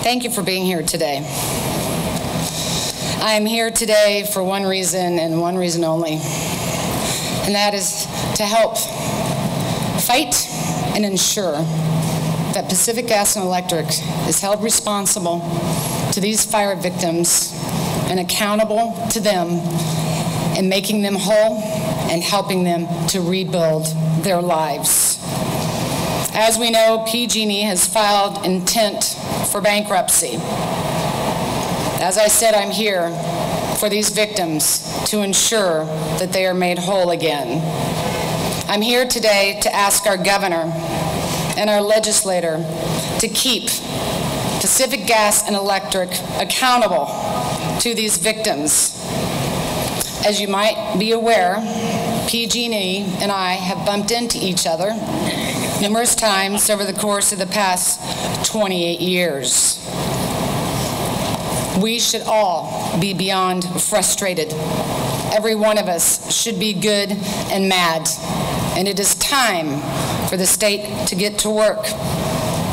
Thank you for being here today. I am here today for one reason and one reason only, and that is to help fight and ensure that Pacific Gas and Electric is held responsible to these fire victims and accountable to them in making them whole and helping them to rebuild their lives. As we know, PG&E has filed intent for bankruptcy. As I said, I'm here for these victims to ensure that they are made whole again. I'm here today to ask our governor and our legislator to keep Pacific Gas and Electric accountable to these victims. As you might be aware, PG&E and I have bumped into each other numerous times over the course of the past 28 years. We should all be beyond frustrated. Every one of us should be good and mad. And it is time for the state to get to work.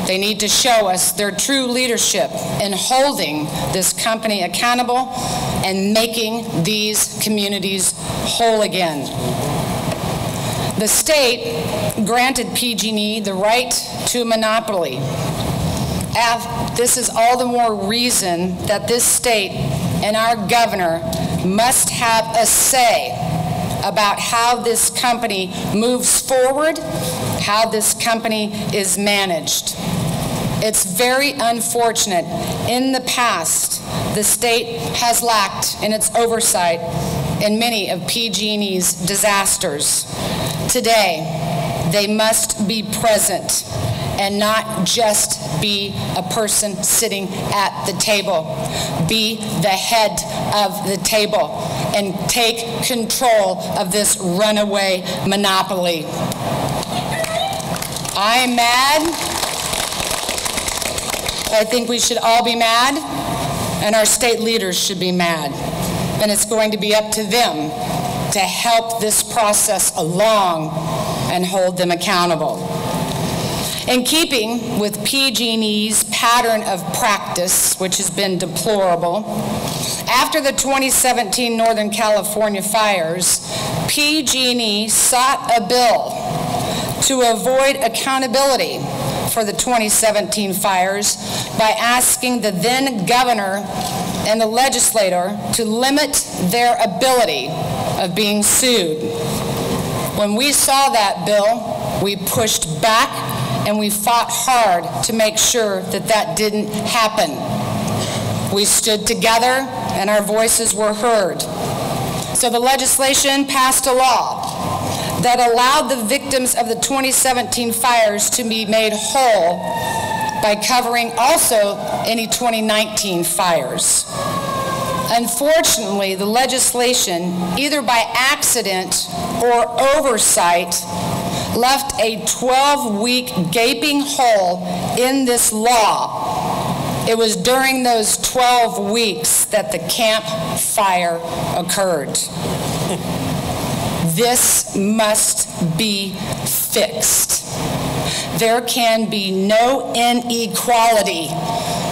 They need to show us their true leadership in holding this company accountable and making these communities whole again. The state granted PG&E the right to a monopoly. This is all the more reason that this state and our governor must have a say about how this company moves forward, how this company is managed. It's very unfortunate. In the past, the state has lacked in its oversight in many of PG&E's disasters. Today, they must be present and not just be a person sitting at the table. Be the head of the table and take control of this runaway monopoly. I am mad. I think we should all be mad, and our state leaders should be mad. And it's going to be up to them to help this process along and hold them accountable. In keeping with PG&E's pattern of practice, which has been deplorable, after the 2017 Northern California fires, PG&E sought a bill to avoid accountability for the 2017 fires by asking the then governor and the legislator to limit their ability of being sued. When we saw that bill, we pushed back and we fought hard to make sure that that didn't happen. We stood together and our voices were heard. So the legislation passed a law that allowed the victims of the 2017 fires to be made whole by covering also any 2019 fires. Unfortunately, the legislation, either by accident or oversight, left a 12-week gaping hole in this law. It was during those 12 weeks that the camp fire occurred. This must be fixed. There can be no inequality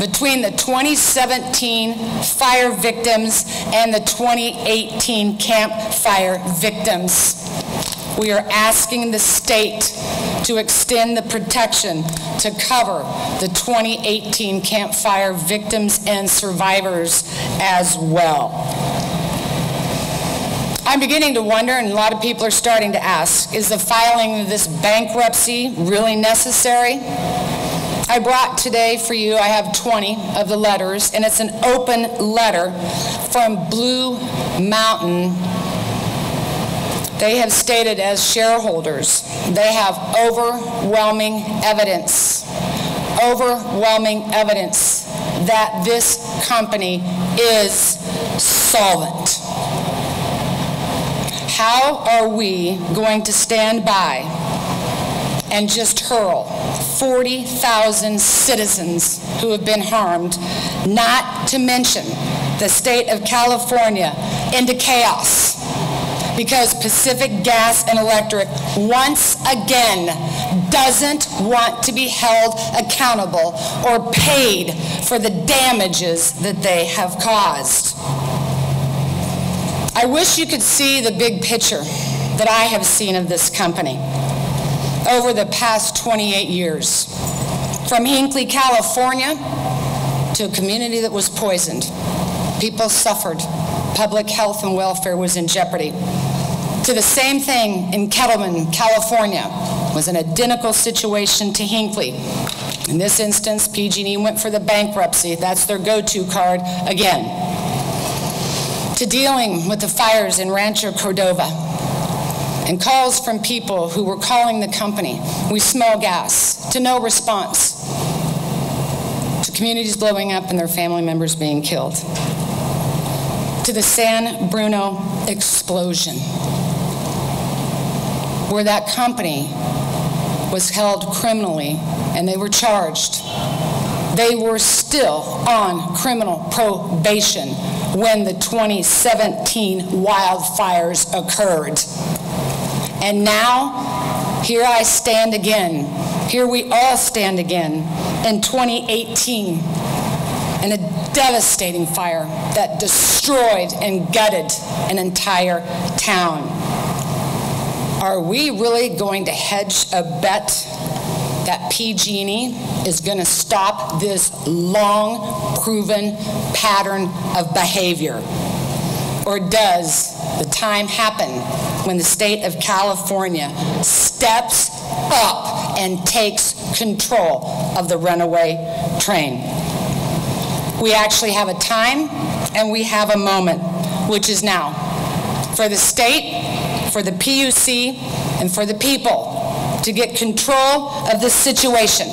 between the 2017 fire victims and the 2018 camp fire victims. We are asking the state to extend the protection to cover the 2018 camp fire victims and survivors as well. I'm beginning to wonder, and a lot of people are starting to ask, is the filing of this bankruptcy really necessary? I brought today for you, I have 20 of the letters, and it's an open letter from Blue Mountain. They have stated as shareholders, they have overwhelming evidence that this company is solvent. How are we going to stand by and just hurl 40,000 citizens who have been harmed, not to mention the state of California, into chaos? because Pacific Gas and Electric once again doesn't want to be held accountable or paid for the damages that they have caused. I wish you could see the big picture that I have seen of this company over the past 28 years. From Hinckley, California, to a community that was poisoned. People suffered. Public health and welfare was in jeopardy. To the same thing in Kettleman, California, was an identical situation to Hinckley. In this instance, PG&E went for the bankruptcy. That's their go-to card again. To dealing with the fires in Rancho Cordova and calls from people who were calling the company, "We smell gas," to no response. To communities blowing up and their family members being killed. To the San Bruno explosion, where that company was held criminally and they were charged. They were still on criminal probation when the 2017 wildfires occurred. And now, here I stand again. Here we all stand again in 2018 in a devastating fire that destroyed and gutted an entire town. Are we really going to hedge a bet that PG&E is going to stop this long-proven pattern of behavior? Or does the time happen when the state of California steps up and takes control of the runaway train? We actually have a time and we have a moment, which is now, for the state, for the PUC, and for the people to get control of this situation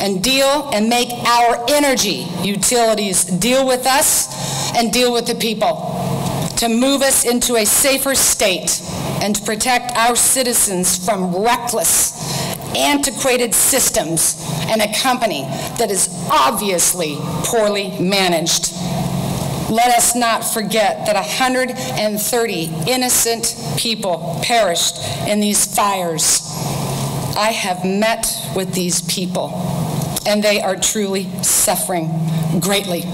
and deal and make our energy utilities deal with us and deal with the people, to move us into a safer state and to protect our citizens from reckless, antiquated systems and a company that is obviously poorly managed. Let us not forget that 130 innocent people perished in these fires. I have met with these people, and they are truly suffering greatly.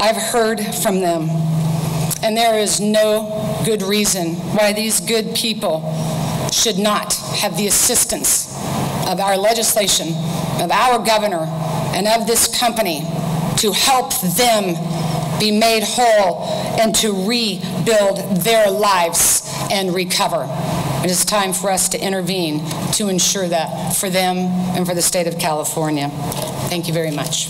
I've heard from them, and there is no good reason why these good people should not have the assistance of our legislation, of our governor, and of this company to help them be made whole and to rebuild their lives and recover. It is time for us to intervene to ensure that for them and for the state of California. Thank you very much.